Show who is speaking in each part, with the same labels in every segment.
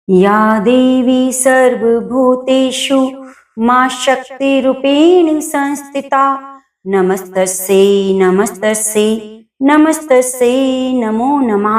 Speaker 1: या देवी सर्वभूतेषु मां शक्तिरूपेण संस्थिता नमस्तस्यै नमस्तस्यै नमस्तस्यै नमो नमः।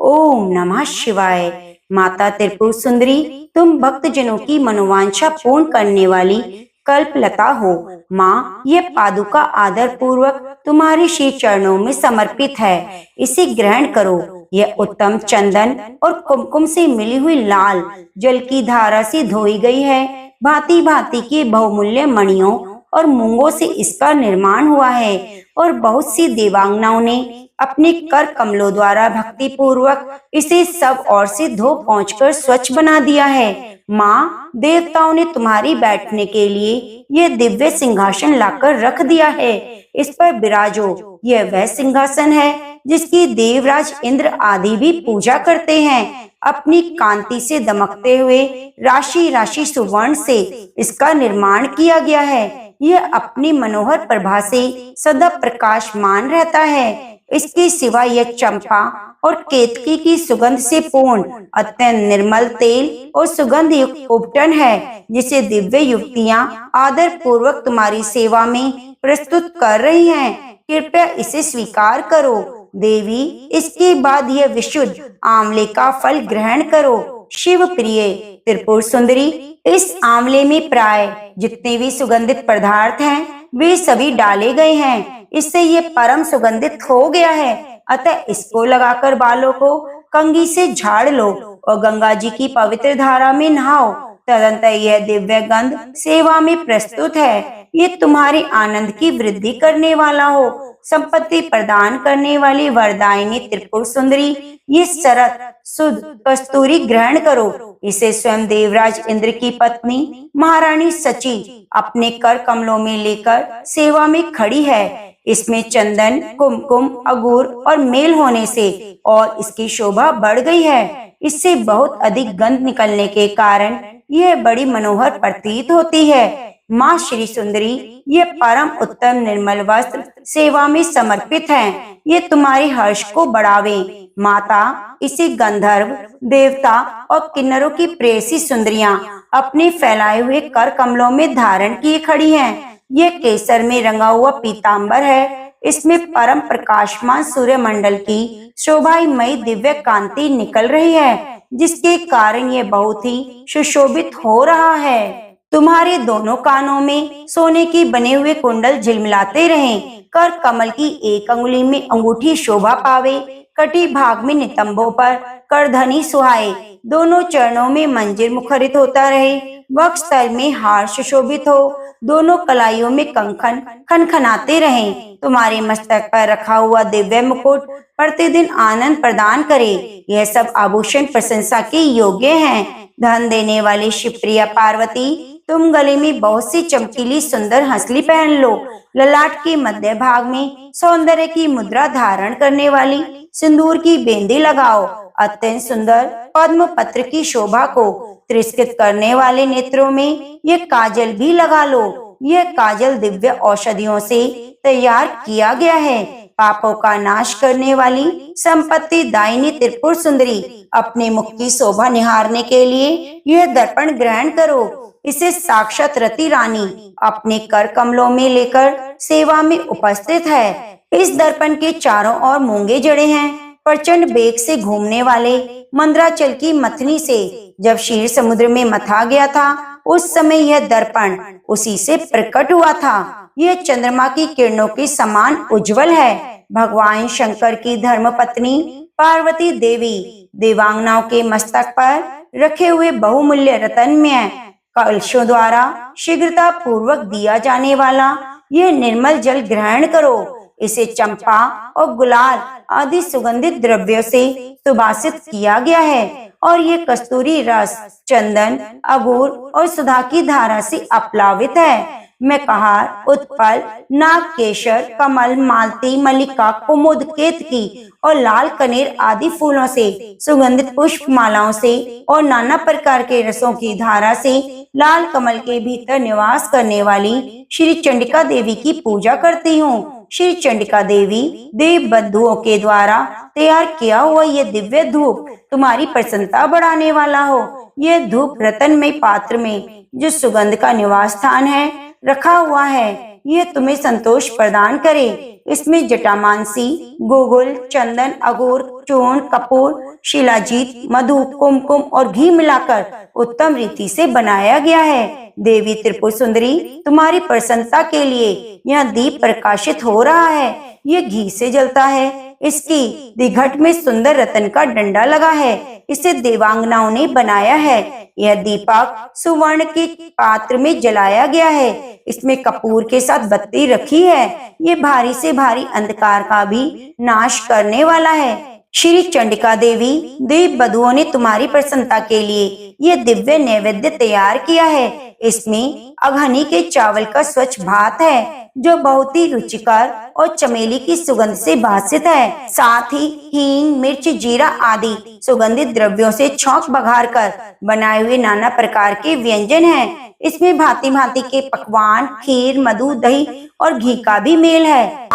Speaker 1: ओम नमः शिवाय। माता त्रिपुर सुंदरी, तुम भक्तजनों की मनोवांछा पूर्ण करने वाली कल्पलता हो। माँ, ये पादुका आदर पूर्वक तुम्हारे श्री चरणों में समर्पित है। इसे ग्रहण करो। यह उत्तम चंदन और कुमकुम से मिली हुई लाल जल की धारा से धोई गई है। भांति भांति के बहुमूल्य मणियों और मूंगों से इसका निर्माण हुआ है और बहुत सी देवांगनाओं ने अपने कर कमलों द्वारा भक्ति पूर्वक इसे सब ओर से धो पहुँचकर स्वच्छ बना दिया है। माँ, देवताओं ने तुम्हारी बैठने के लिए यह दिव्य सिंहासन लाकर रख दिया है। इस पर विराजो। यह वह सिंहासन है जिसकी देवराज इंद्र आदि भी पूजा करते हैं। अपनी कांति से दमकते हुए राशि राशि सुवर्ण से इसका निर्माण किया गया है। यह अपनी मनोहर प्रभा से सदा प्रकाशमान रहता है। इसके सिवा यह चंपा और केतकी की सुगंध से पूर्ण अत्यंत निर्मल तेल और सुगंध युक्त उपटन है, जिसे दिव्य युवतियां आदर पूर्वक तुम्हारी सेवा में प्रस्तुत कर रही हैं। कृपया इसे स्वीकार करो। देवी, इसके बाद यह विशुद्ध आंवले का फल ग्रहण करो। शिव प्रिय त्रिपुर सुंदरी, इस आंवले में प्राय जितने भी सुगंधित पदार्थ हैं वे सभी डाले गए हैं। इससे ये परम सुगंधित हो गया है। अतः इसको लगाकर बालों को कंघी से झाड़ लो और गंगा जी की पवित्र धारा में नहाओ। तदंतर यह दिव्य गंध सेवा में प्रस्तुत है। ये तुम्हारे आनंद की वृद्धि करने वाला हो। संपत्ति प्रदान करने वाली वरदायिनी त्रिपुर सुंदरी, ये सरत शुद्ध कस्तूरी ग्रहण करो। इसे स्वयं देवराज इंद्र की पत्नी महारानी सची अपने कर कमलों में लेकर सेवा में खड़ी है। इसमें चंदन, कुमकुम, अगूर और मेल होने से और इसकी शोभा बढ़ गई है। इससे बहुत अधिक गंध निकलने के कारण यह बड़ी मनोहर प्रतीत होती है। माँ श्री सुंदरी, ये परम उत्तम निर्मल वस्त्र सेवा में समर्पित हैं। ये तुम्हारे हर्ष को बढ़ावे। माता, इसे गंधर्व, देवता और किन्नरों की प्रेयसी सुंदरियां अपने फैलाए हुए कर कमलों में धारण किए खड़ी हैं। ये केसर में रंगा हुआ पीतांबर है। इसमें परम प्रकाशमान सूर्य मंडल की शोभामयी दिव्य कांति निकल रही है, जिसके कारण ये बहुत ही सुशोभित हो रहा है। तुम्हारे दोनों कानों में सोने के बने हुए कुंडल झिलमिलाते रहें। कर कमल की एक अंगुली में अंगूठी शोभा पावे। कटी भाग में नितंबों पर करधनी सुहाए। दोनों चरणों में मंजिर मुखरित होता रहे। वक्ष तल में हार सुशोभित हो। दोनों कलाइयों में कंकन खनखनाते रहें। तुम्हारे मस्तक पर रखा हुआ दिव्य मुकुट प्रतिदिन आनंद प्रदान करे। यह सब आभूषण प्रशंसा के योग्य हैं। धन देने वाली शिवप्रिया पार्वती, तुम गले में बहुत सी चमकीली सुंदर हंसली पहन लो। ललाट के मध्य भाग में सौंदर्य की मुद्रा धारण करने वाली सिंदूर की बेंदी लगाओ। अत्यंत सुंदर पद्म पत्र की शोभा को तिरस्कृत करने वाले नेत्रों में ये काजल भी लगा लो। यह काजल दिव्य औषधियों से तैयार किया गया है। पापों का नाश करने वाली संपत्ति दायिनी त्रिपुर सुंदरी, अपने मुख की शोभा निहारने के लिए यह दर्पण ग्रहण करो। इसे साक्षात रति रानी अपने कर कमलों में लेकर सेवा में उपस्थित है। इस दर्पण के चारों ओर मूंगे जड़े हैं। प्रचंड वेग से घूमने वाले मंद्राचल की मथनी से जब क्षीर समुद्र में मथा गया था, उस समय यह दर्पण उसी से प्रकट हुआ था। यह चंद्रमा की किरणों के समान उज्जवल है। भगवान शंकर की धर्मपत्नी पार्वती देवी देवांगनाओं के मस्तक पर रखे हुए बहुमूल्य रत्नमय कलशों द्वारा शीघ्रता पूर्वक दिया जाने वाला यह निर्मल जल ग्रहण करो। इसे चंपा और गुलाल आदि सुगंधित द्रव्यों से सुभाषित किया गया है और ये कस्तूरी रस, चंदन, अगूर और सुधा की धारा से अपलावित है। मैं कहार, उत्पल, नागकेशर, कमल, मालती, मल्लिका, कुमुद, केतकी और लाल कनेर आदि फूलों से सुगंधित पुष्प मालाओं से और नाना प्रकार के रसों की धारा से लाल कमल के भीतर निवास करने वाली श्री चंडिका देवी की पूजा करती हूँ। श्री चंडिका देवी देव बंधुओं के द्वारा तैयार किया हुआ ये दिव्य धूप तुम्हारी प्रसन्नता बढ़ाने वाला हो। यह धूप रतन में पात्र में जो सुगंध का निवास स्थान है रखा हुआ है, यह तुम्हें संतोष प्रदान करे। इसमें जटामांसी, गोगुल, चंदन, अगोर, चूर्ण, कपूर, शिलाजीत, मधु, कुमकुम और घी मिलाकर उत्तम रीति से बनाया गया है। देवी त्रिपुर सुंदरी तुम्हारी प्रसन्नता के लिए यह दीप प्रकाशित हो रहा है। यह घी से जलता है। इसकी दिघट में सुंदर रतन का डंडा लगा है। इसे देवांगनाओं ने बनाया है। यह दीपक सुवर्ण के पात्र में जलाया गया है। इसमें कपूर के साथ बत्ती रखी है। ये भारी से भारी अंधकार का भी नाश करने वाला है। श्री चंडिका देवी देव बधुओं ने तुम्हारी प्रसन्नता के लिए यह दिव्य नैवेद्य तैयार किया है। इसमें अघनी के चावल का स्वच्छ भात है जो बहुत ही रुचिकर और चमेली की सुगंध से भासित है। साथ ही हींग, मिर्च, जीरा आदि सुगंधित द्रव्यों से छौंक बघार कर बनाए हुए नाना प्रकार के व्यंजन हैं। इसमें भांति भांति के पकवान, खीर, मधु, दही और घी का भी मेल है।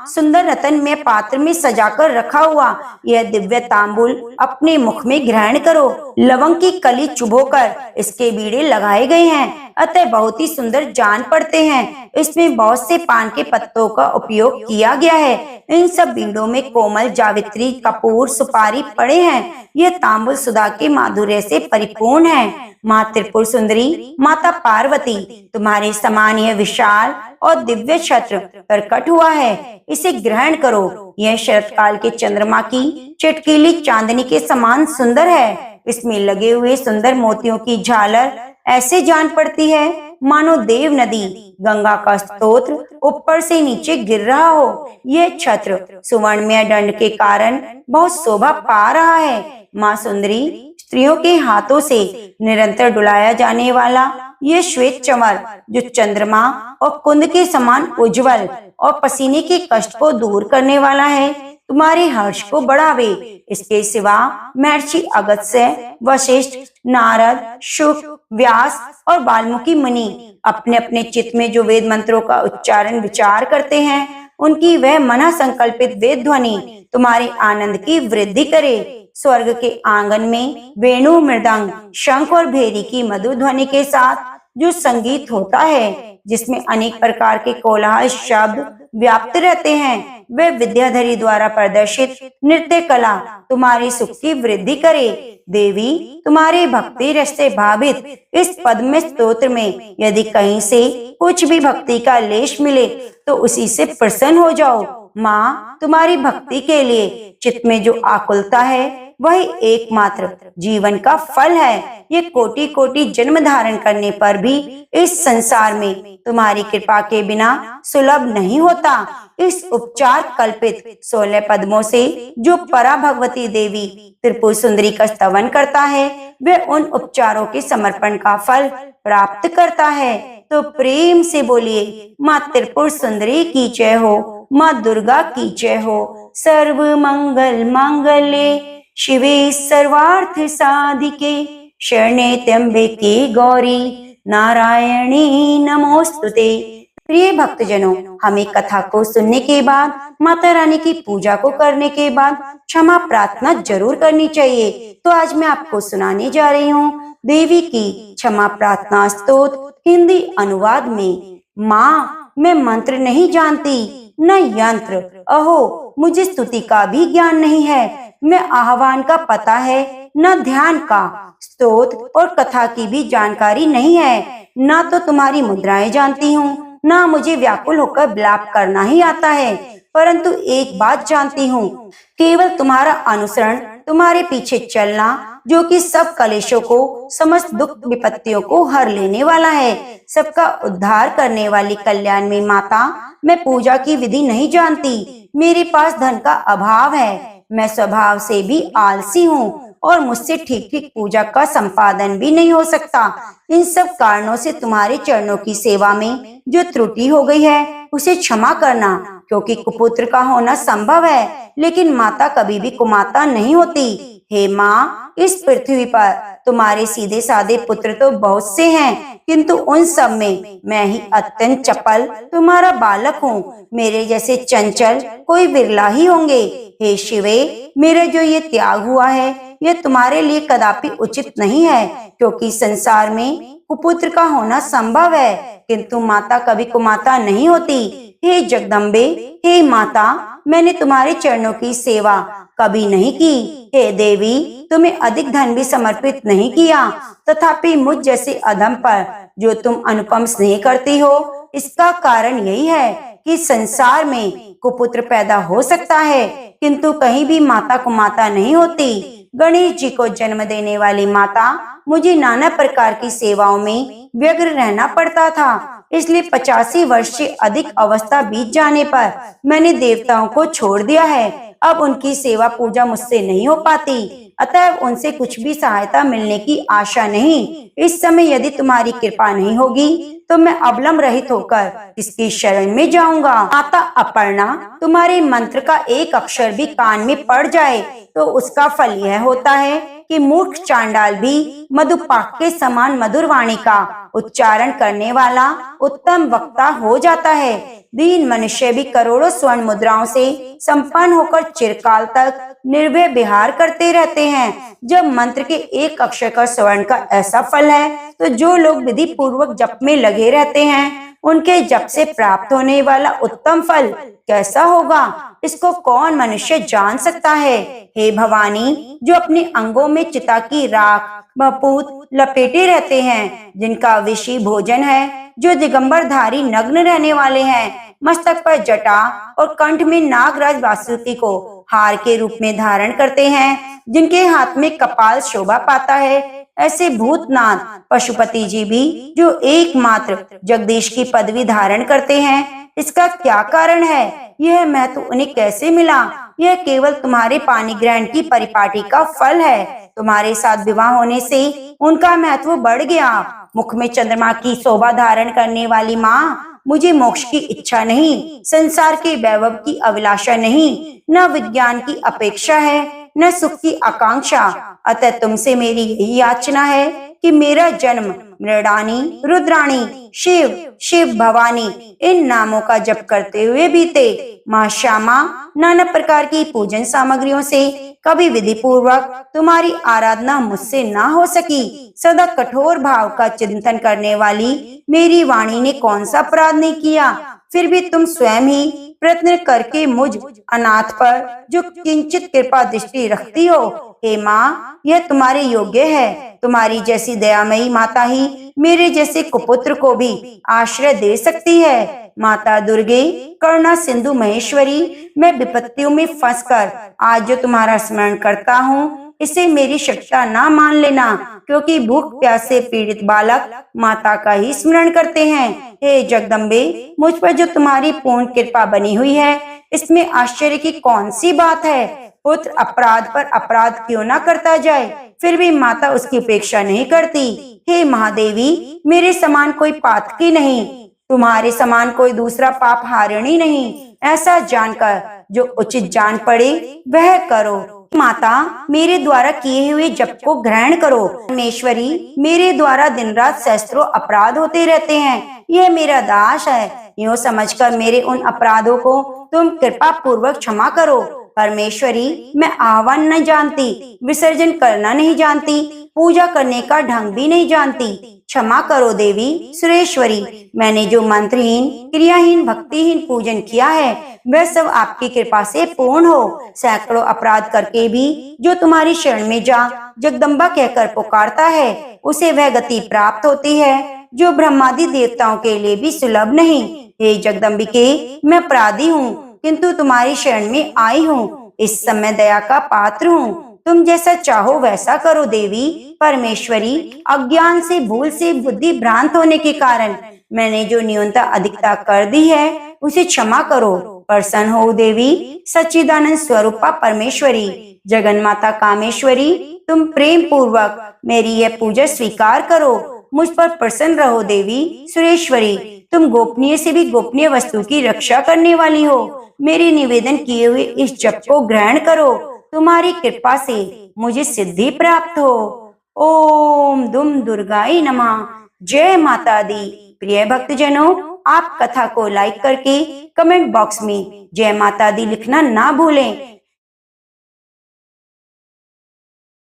Speaker 1: सुंदर रतन में पात्र में सजाकर रखा हुआ यह दिव्य तांबूल अपने मुख में ग्रहण करो। लवंग की कली चुभोकर इसके बीड़े लगाए गए हैं, अतः बहुत ही सुंदर जान पड़ते हैं। इसमें बहुत से पान के पत्तों का उपयोग किया गया है। इन सब बीड़ों में कोमल जावित्री, कपूर, सुपारी पड़े हैं। यह तांबूल सुधा के माधुर्य से परिपूर्ण है। माँ त्रिपुर सुंदरी माता पार्वती तुम्हारे समान यह विशाल और दिव्य छत्र प्रकट हुआ है। इसे ग्रहण करो। यह शरत काल के चंद्रमा की चटकीली चांदनी के समान सुंदर है। इसमें लगे हुए सुंदर मोतियों की झालर ऐसे जान पड़ती है मानो देव नदी गंगा का स्तोत्र ऊपर से नीचे गिर रहा हो। यह छत्र सुवर्णमय दंड के कारण बहुत शोभा पा रहा है। माँ सुंदरी स्त्रियों के हाथों से निरंतर डुलाया जाने वाला ये श्वेत चंवर जो चंद्रमा और कुंद के समान उज्जवल और पसीने के कष्ट को दूर करने वाला है, तुम्हारे हर्ष को बढ़ावे। इसके सिवा महर्षि अगस्त्य, वशिष्ठ, नारद, शुक, व्यास और वाल्मीकि मुनि अपने अपने चित्त में जो वेद मंत्रों का उच्चारण विचार करते हैं, उनकी वह मना संकल्पित वेद ध्वनि तुम्हारे आनंद की वृद्धि करे। स्वर्ग के आंगन में वेणु, मृदंग, शंख और भेरी की मधुर ध्वनि के साथ जो संगीत होता है, जिसमें अनेक प्रकार के कोलाहल शब्द व्याप्त रहते हैं, वे विद्याधरी द्वारा प्रदर्शित नृत्य कला तुम्हारी सुख की वृद्धि करे। देवी तुम्हारे भक्ति रस से भावित इस पद्म स्तोत्र में यदि कहीं से कुछ भी भक्ति का लेश मिले तो उसी से प्रसन्न हो जाओ। माँ तुम्हारी भक्ति के लिए चित्त में जो आकुलता है वही एकमात्र जीवन का फल है। ये कोटि कोटि जन्म धारण करने पर भी इस संसार में तुम्हारी कृपा के बिना सुलभ नहीं होता। इस उपचार कल्पित 16 पद्मों से जो परा भगवती देवी त्रिपुर सुंदरी का स्तवन करता है, वे उन उपचारों के समर्पण का फल प्राप्त करता है। तो प्रेम से बोलिए माँ त्रिपुर सुंदरी की जय हो, माँ दुर्गा की जय हो। सर्व मंगल मांगल्ये शिवे सर्वार्थ साधिके शरणे त्र्यंबके गौरी नारायणी नमोस्तुते। प्रिय भक्तजनों, हमें कथा को सुनने के बाद, माता रानी की पूजा को करने के बाद क्षमा प्रार्थना जरूर करनी चाहिए। तो आज मैं आपको सुनाने जा रही हूँ देवी की क्षमा प्रार्थना स्तोत्र हिंदी अनुवाद में। माँ, मैं मंत्र नहीं जानती न यंत्र, अहो मुझे स्तुति का भी ज्ञान नहीं है। मैं आह्वान का पता है न ध्यान का, स्तोत्र और कथा की भी जानकारी नहीं है। न तो तुम्हारी मुद्राएं जानती हूँ, न मुझे व्याकुल होकर विलाप करना ही आता है। परंतु एक बात जानती हूँ, केवल तुम्हारा अनुसरण, तुम्हारे पीछे चलना, जो कि सब कलेशों को, समस्त दुख विपत्तियों को हर लेने वाला है, सबका उद्धार करने वाली कल्याणमयी माता। मैं पूजा की विधि नहीं जानती। मेरे पास धन का अभाव है। मैं स्वभाव से भी आलसी हूँ और मुझसे ठीक ठीक पूजा का संपादन भी नहीं हो सकता। इन सब कारणों से तुम्हारे चरणों की सेवा में जो त्रुटि हो गई है उसे क्षमा करना, क्योंकि कुपुत्र का होना संभव है, लेकिन माता कभी भी कुमाता नहीं होती। हे माँ, इस पृथ्वी पर तुम्हारे सीधे साधे पुत्र तो बहुत से हैं, किंतु उन सब में मैं ही अत्यंत चपल तुम्हारा बालक हूँ। मेरे जैसे चंचल कोई बिरला ही होंगे। हे शिवे, मेरा जो ये त्याग हुआ है यह तुम्हारे लिए कदापि उचित नहीं है, क्योंकि संसार में कुपुत्र का होना संभव है, किंतु माता कभी कुमाता नहीं होती। हे जगदम्बे, हे माता, मैंने तुम्हारे चरणों की सेवा कभी नहीं की। हे देवी, तुम्हें अधिक धन भी समर्पित नहीं किया, तथापि मुझ जैसे अधम पर जो तुम अनुपम स्नेह करती हो, इसका कारण यही है कि संसार में कुपुत्र पैदा हो सकता है, किंतु कहीं भी माता कुमाता नहीं होती। गणेश जी को जन्म देने वाली माता मुझे नाना प्रकार की सेवाओं में व्यग्र रहना पड़ता था, इसलिए 85 वर्ष से अधिक अवस्था बीत जाने पर मैंने देवताओं को छोड़ दिया है। अब उनकी सेवा पूजा मुझसे नहीं हो पाती, अतः उनसे कुछ भी सहायता मिलने की आशा नहीं। इस समय यदि तुम्हारी कृपा नहीं होगी तो मैं अवलंब रहित होकर किसकी शरण में जाऊंगा। माता अपर्णा, तुम्हारे मंत्र का एक अक्षर भी कान में पड़ जाए तो उसका फल यह होता है कि मूर्ख चांडाल भी मधुपाक के समान मधुर वाणी का उच्चारण करने वाला उत्तम वक्ता हो जाता है। दीन मनुष्य भी करोड़ों स्वर्ण मुद्राओं से संपन्न होकर चिरकाल तक निर्भय विहार करते रहते हैं। जब मंत्र के एक अक्षर का स्वर्ण का ऐसा फल है, तो जो लोग विधि पूर्वक जप में लगे रहते हैं उनके जप से प्राप्त होने वाला उत्तम फल कैसा होगा, इसको कौन मनुष्य जान सकता है। हे भवानी, जो अपने अंगों में चिता की राख बपूत लपेटे रहते हैं, जिनका विषी भोजन है, जो दिगंबरधारी नग्न रहने वाले हैं, मस्तक पर जटा और कंठ में नागराज वासुकी को हार के रूप में धारण करते हैं, जिनके हाथ में कपाल शोभा पाता है, ऐसे भूतनाथ पशुपति जी भी जो एकमात्र जगदीश की पदवी धारण करते हैं, इसका क्या कारण है? यह महत्व उन्हें कैसे मिला? यह केवल तुम्हारे पानी ग्रहण की परिपाटी का फल है। तुम्हारे साथ विवाह होने से उनका महत्व बढ़ गया। मुख में चंद्रमा की शोभा धारण करने वाली माँ, मुझे मोक्ष की इच्छा नहीं, संसार के वैभव की अभिलाषा नहीं, न विज्ञान की अपेक्षा है, न सुख की आकांक्षा। अतः तुमसे मेरी यही याचना है कि मेरा जन्म मृडानी, रुद्राणी, शिव, शिव भवानी इन नामों का जप करते हुए बीते। माँ श्यामा, नाना प्रकार की पूजन सामग्रियों से कभी विधि पूर्वक तुम्हारी आराधना मुझसे ना हो सकी। सदा कठोर भाव का चिंतन करने वाली मेरी वाणी ने कौन सा अपराध नहीं किया, फिर भी तुम स्वयं ही प्रयत्न करके मुझ अनाथ पर जो किंचित कृपा दृष्टि रखती हो। हे माँ, यह तुम्हारे योग्य है। तुम्हारी जैसी दयामयी माता ही मेरे जैसे कुपुत्र को भी आश्रय दे सकती है। माता दुर्गे, करुणा सिंधु महेश्वरी, मैं विपत्तियों में फंसकर आज जो तुम्हारा स्मरण करता हूँ, इसे मेरी शक्ति ना मान लेना, क्योंकि भूख प्यास से पीड़ित बालक माता का ही स्मरण करते हैं। हे जगदम्बे, मुझ पर जो तुम्हारी पूर्ण कृपा बनी हुई है, इसमें आश्चर्य की कौन सी बात है। पुत्र अपराध पर अपराध क्यों ना करता जाए, फिर भी माता उसकी उपेक्षा नहीं करती। हे महादेवी, मेरे समान कोई पातकी नहीं, तुम्हारे समान कोई दूसरा पाप हारिणी नहीं। ऐसा जानकर जो उचित जान पड़े वह करो। माता, मेरे द्वारा किए हुए जप को ग्रहण करो। परमेश्वरी, मेरे द्वारा दिन रात सहस्त्रों अपराध होते रहते हैं, यह मेरा दास है। यूँ समझकर मेरे उन अपराधों को तुम कृपा पूर्वक क्षमा करो। परमेश्वरी, मैं आह्वान नहीं जानती, विसर्जन करना नहीं जानती, पूजा करने का ढंग भी नहीं जानती, क्षमा करो देवी सुरेश्वरी। मैंने जो मंत्रहीन, क्रियाहीन, भक्तिहीन पूजन किया है, वह सब आपकी कृपा से पूर्ण हो। सैकड़ों अपराध करके भी जो तुम्हारी शरण में जा जगदम्बा कहकर पुकारता है, उसे वह गति प्राप्त होती है जो ब्रह्मादि देवताओं के लिए भी सुलभ नहीं। हे जगदम्बिके, मैं अपराधी हूँ, किंतु तुम्हारी शरण में आई हूँ। इस समय दया का पात्र हूँ, तुम जैसा चाहो वैसा करो देवी। परमेश्वरी, अज्ञान से, भूल से, बुद्धि भ्रांत होने के कारण मैंने जो न्यूनता अधिकता कर दी है, उसे क्षमा करो। प्रसन्न हो देवी सच्चिदानंद स्वरूपा परमेश्वरी। जगन माता कामेश्वरी, तुम प्रेम पूर्वक मेरी यह पूजा स्वीकार करो। मुझ पर प्रसन्न रहो देवी सुरेश्वरी। तुम गोपनीय से भी गोपनीय वस्तु की रक्षा करने वाली हो। मेरे निवेदन किए हुए इस जप को ग्रहण करो। तुम्हारी कृपा से मुझे सिद्धि प्राप्त हो। ओम दुम दुर्गाई नमः। जय माता दी। प्रिय भक्तजनों, आप कथा को लाइक करके कमेंट बॉक्स में जय माता दी लिखना ना भूलें।